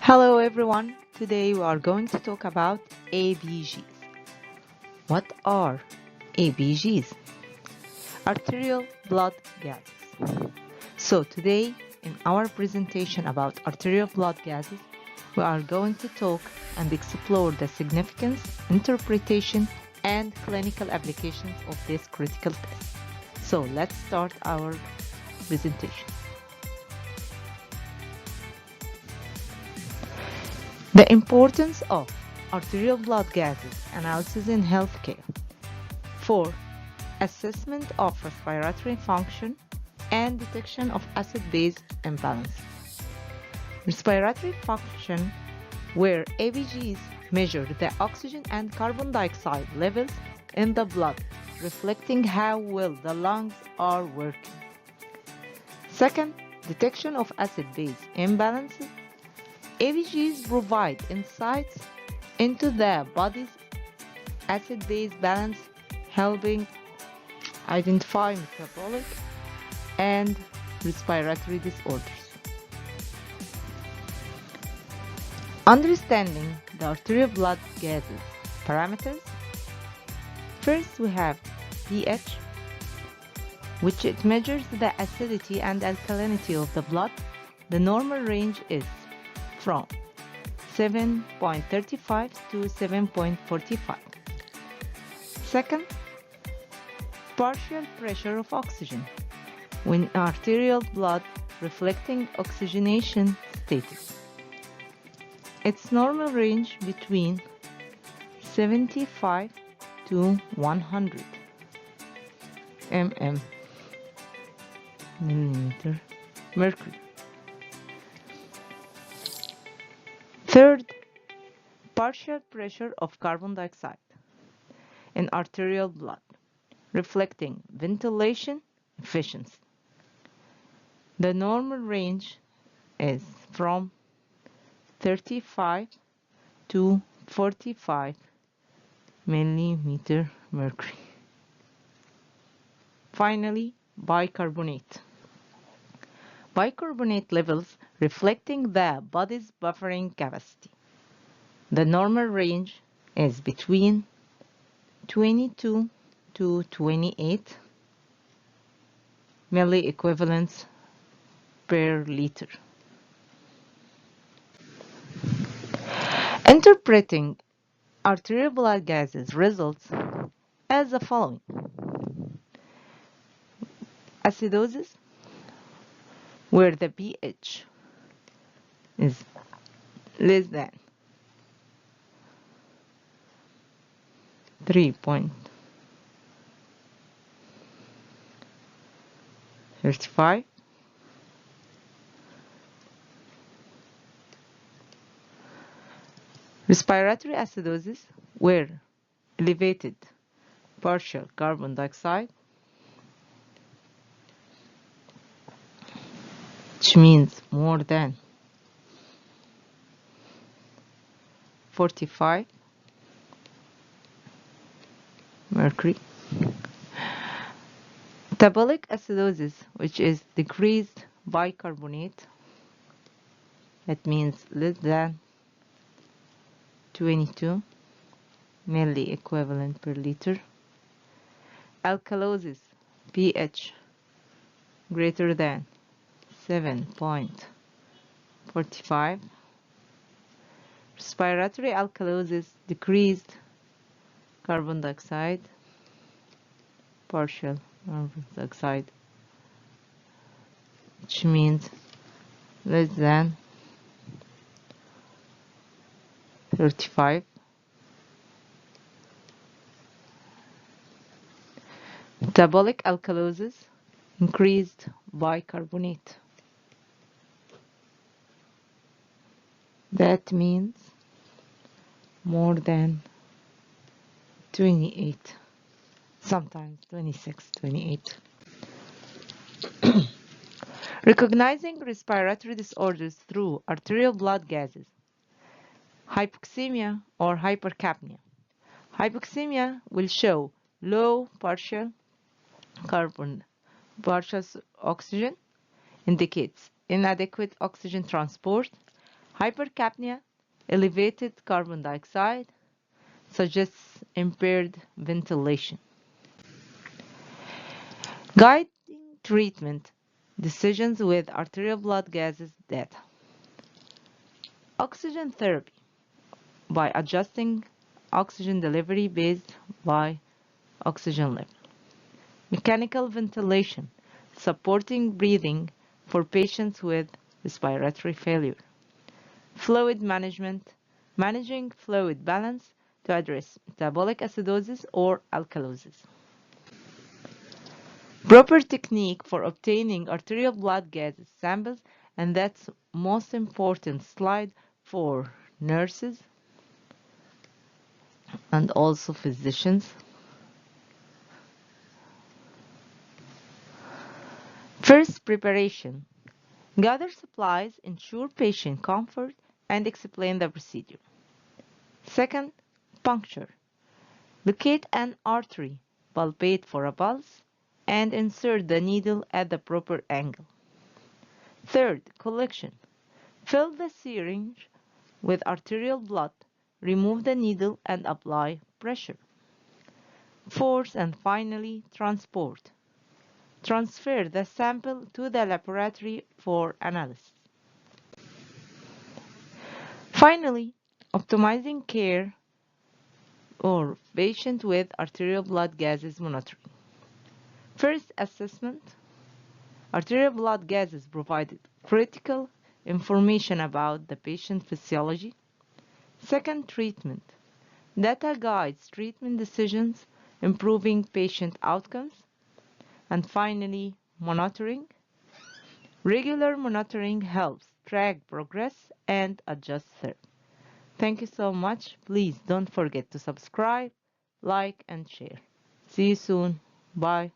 Hello everyone, today we are going to talk about ABGs. What are ABGs? Arterial blood gases. So today in our presentation about arterial blood gases, we are going to talk and explore the significance, interpretation, and clinical applications of this critical test. So let's start our presentation. The importance of arterial blood gases analysis in healthcare. 4. Assessment of respiratory function and detection of acid-base imbalances. Respiratory function, where ABGs measure the oxygen and carbon dioxide levels in the blood, reflecting how well the lungs are working. Second, detection of acid-base imbalances. ABGs provide insights into the body's acid-base balance, helping identify metabolic and respiratory disorders. Understanding the arterial blood gases parameters. First, we have pH, which it measures the acidity and alkalinity of the blood. The normal range is from 7.35 to 7.45. Second, partial pressure of oxygen when arterial blood reflecting oxygenation status. Its normal range between 75 to 100 millimeter mercury. Third, partial pressure of carbon dioxide in arterial blood, reflecting ventilation efficiency. The normal range is from 35 to 45 millimeter mercury. Finally, bicarbonate. Bicarbonate levels reflecting the body's buffering capacity. The normal range is between 22 to 28 milliequivalents per liter. Interpreting arterial blood gases results as the following. Acidosis, where the pH is less than 3.35. Respiratory acidosis, where elevated partial carbon dioxide, which means more than 45 mercury. Metabolic acidosis, which is decreased bicarbonate, that means less than 22 milliequivalent per liter. Alkalosis, pH greater than 7.45. Respiratory alkalosis, decreased carbon dioxide, partial carbon dioxide, which means less than 35. Metabolic alkalosis, increased bicarbonate. That means more than 28, sometimes 26, 28. Recognizing respiratory disorders through arterial blood gases. Hypoxemia or hypercapnia. Hypoxemia will show low partial oxygen, indicates inadequate oxygen transport, Hypercapnia, elevated carbon dioxide, suggests impaired ventilation. Guiding treatment decisions with arterial blood gases data. Oxygen therapy by adjusting oxygen delivery based by oxygen level. Mechanical ventilation, supporting breathing for patients with respiratory failure. Fluid management, managing fluid balance to address metabolic acidosis or alkalosis. Proper technique for obtaining arterial blood gases samples, and that's most important slide for nurses and also physicians. First, preparation. Gather supplies, ensure patient comfort, and explain the procedure. Second, puncture. Locate an artery, palpate for a pulse, and insert the needle at the proper angle. Third, collection. Fill the syringe with arterial blood, remove the needle, and apply pressure. Fourth and finally, transport. Transfer the sample to the laboratory for analysis. Finally, optimizing care or patient with arterial blood gases monitoring. First, assessment. Arterial blood gases provided critical information about the patient physiology. Second, treatment. Data guides treatment decisions, improving patient outcomes. And finally, monitoring. Regular monitoring helps track progress and adjust therapy. Thank you so much. Please don't forget to subscribe, like, and share. See you soon. Bye.